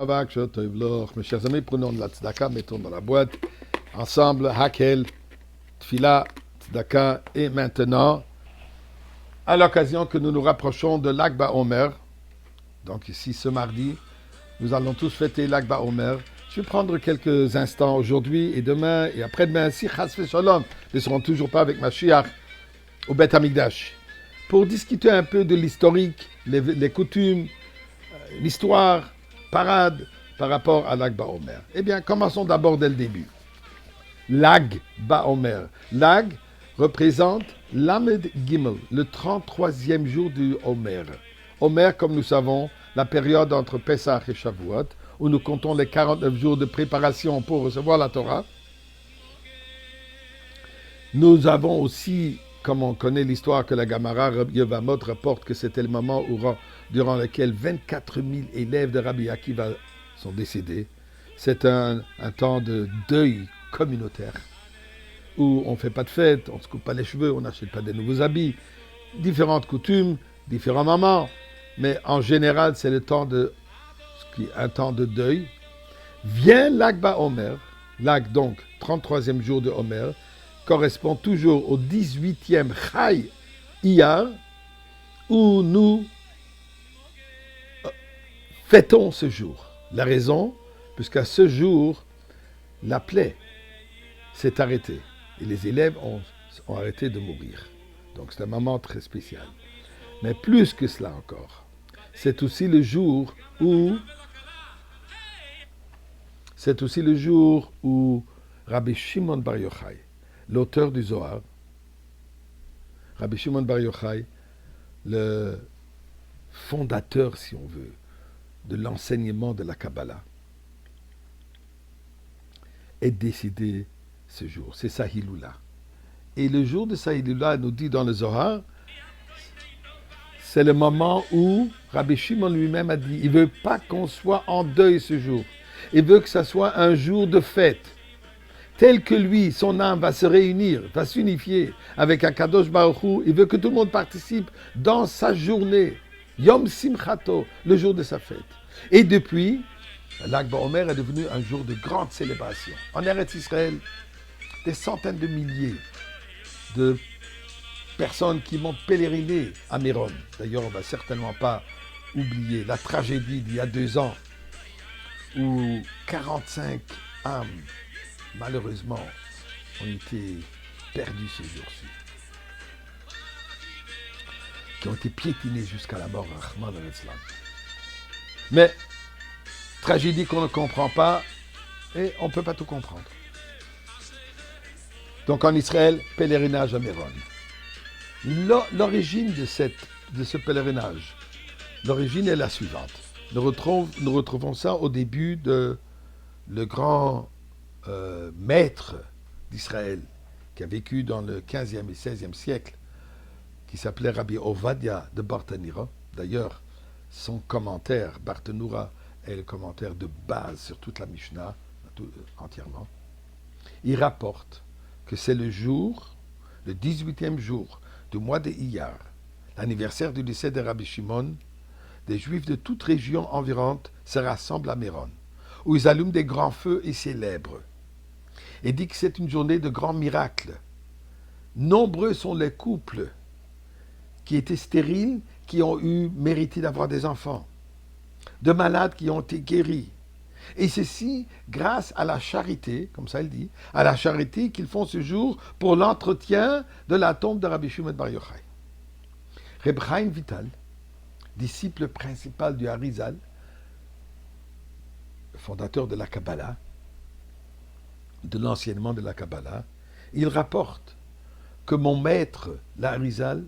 Mes chers amis, prenons de la tzedaka, mettons dans la boîte, ensemble, Hakel, Tfila, tzedaka, et maintenant, à l'occasion que nous nous rapprochons de l'Akba Omer, donc ici ce mardi, nous allons tous fêter l'Akba Omer. Je vais prendre quelques instants aujourd'hui et demain et après-demain, si Chas Shalom ne seront toujours pas avec Mashiach au Beth Amikdash, pour discuter un peu de l'historique, les coutumes, l'histoire, parade par rapport à l'Ag Baomer. Eh bien, commençons d'abord dès le début. L'Ag Baomer. L'Ag représente l'Amed Gimel, le 33e jour du Omer. Omer, comme nous savons, la période entre Pessah et Shavuot, où nous comptons les 49 jours de préparation pour recevoir la Torah. Nous avons aussi, comme on connaît l'histoire que la Gamara Yevamot rapporte que c'était le moment durant lequel 24 000 élèves de Rabbi Akiva sont décédés. C'est un temps de deuil communautaire où on ne fait pas de fête, on ne se coupe pas les cheveux, on n'achète pas de nouveaux habits, différentes coutumes, différents moments. Mais en général, c'est un temps de deuil. Vient l'Agba Omer, l'Ag donc, 33e jour de Omer, correspond toujours au 18e Chai Iyar, où nous fêtons ce jour. La raison, puisqu'à ce jour, la plaie s'est arrêtée et les élèves ont arrêté de mourir. Donc c'est un moment très spécial. Mais plus que cela encore, c'est aussi le jour où Rabbi Shimon Bar Yochai, l'auteur du Zohar, Rabbi Shimon Bar Yochai, le fondateur, si on veut, de l'enseignement de la Kabbalah, est décédé ce jour. C'est sa Hiloula. Et le jour de sa Hiloula, nous dit dans le Zohar, c'est le moment où Rabbi Shimon lui-même a dit, il ne veut pas qu'on soit en deuil ce jour. Il veut que ça soit un jour de fête. Tel que lui, son âme va se réunir, va s'unifier avec Akadosh Baruch Hu. Il veut que tout le monde participe dans sa journée. Yom Simchato, le jour de sa fête. Et depuis, l'Ag Baomer est devenu un jour de grande célébration. En Eretz Israël, des centaines de milliers de personnes qui vont pèleriner à Méron. D'ailleurs, on ne va certainement pas oublier la tragédie d'il y a 2 ans où 45 âmes, malheureusement, ont été perdues ce jour-ci, qui ont été piétinées jusqu'à la mort, Rahman al-Islam. Mais, tragédie qu'on ne comprend pas, et on ne peut pas tout comprendre. Donc en Israël, pèlerinage à Méron. L'origine de ce pèlerinage, l'origine est la suivante. Nous retrouvons ça au début de le grand maître d'Israël, qui a vécu dans le 15e et 16e siècle, qui s'appelait Rabbi Ovadia de Bartanura. D'ailleurs, son commentaire, Bartanura, est le commentaire de base sur toute la Mishnah, entièrement. Il rapporte que c'est le 18e jour du mois de Iyar, l'anniversaire du décès de Rabbi Shimon. Des Juifs de toute région environnante se rassemblent à Méron, où ils allument des grands feux et célèbrent. Et dit que c'est une journée de grands miracles. Nombreux sont les couples qui étaient stériles, qui ont mérité d'avoir des enfants, de malades qui ont été guéris. Et ceci grâce à la charité, comme ça il dit, à la charité qu'ils font ce jour pour l'entretien de la tombe de Rabbi Shimon Bar Yochai. Reb Chaim Vital, disciple principal du Harizal, fondateur de la Kabbalah, de l'enseignement de la Kabbalah, il rapporte que mon maître, l'Harizal,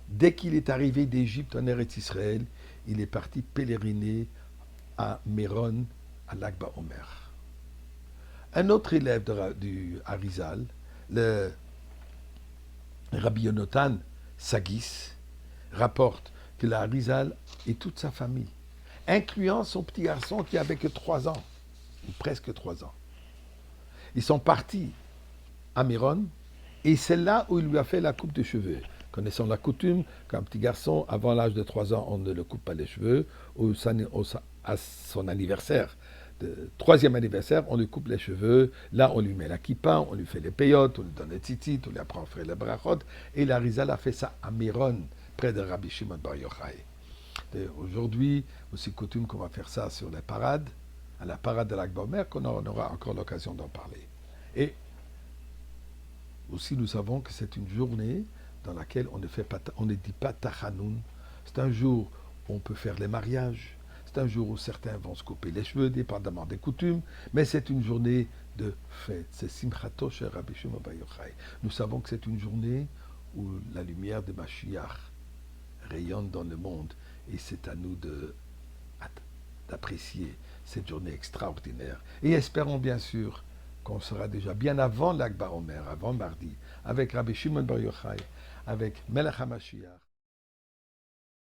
dès qu'il est arrivé d'Égypte en Eretz Israël, il est parti pèleriner à Méron, à l'Agba Omer. Un autre élève du Harizal, le Rabbi Yonatan Sagis, rapporte que le Harizal et toute sa famille, incluant son petit garçon qui avait que 3 ans, ou presque 3 ans, ils sont partis à Méron, et c'est là où il lui a fait la coupe de cheveux. Connaissant la coutume qu'un petit garçon, avant l'âge de 3 ans, on ne le coupe pas les cheveux, ou à son anniversaire, troisième anniversaire, on lui coupe les cheveux, là on lui met la kippa, on lui fait les peyotes, on lui donne les tzitzit, on lui apprend à faire les brachot, et la Rizal a fait ça à Miron, près de Rabbi Shimon Bar Yochai. Aujourd'hui, aussi coutume qu'on va faire ça sur les parades, à la parade de l'Akba Omer, qu'on aura encore l'occasion d'en parler. Et aussi, nous savons que c'est une journée dans laquelle on ne dit pas Tachanoun. C'est un jour où on peut faire les mariages. C'est un jour où certains vont se couper les cheveux, dépendamment des coutumes. Mais c'est une journée de fête. C'est Simchato chez Rabbi Shimon Bar Yochai. Nous savons que c'est une journée où la lumière de Mashiach rayonne dans le monde. Et c'est à nous d'apprécier cette journée extraordinaire. Et espérons bien sûr qu'on sera déjà bien avant l'Akba Omer, avant mardi, avec Rabbi Shimon Bar Yochai, avec Melech HaMashiach.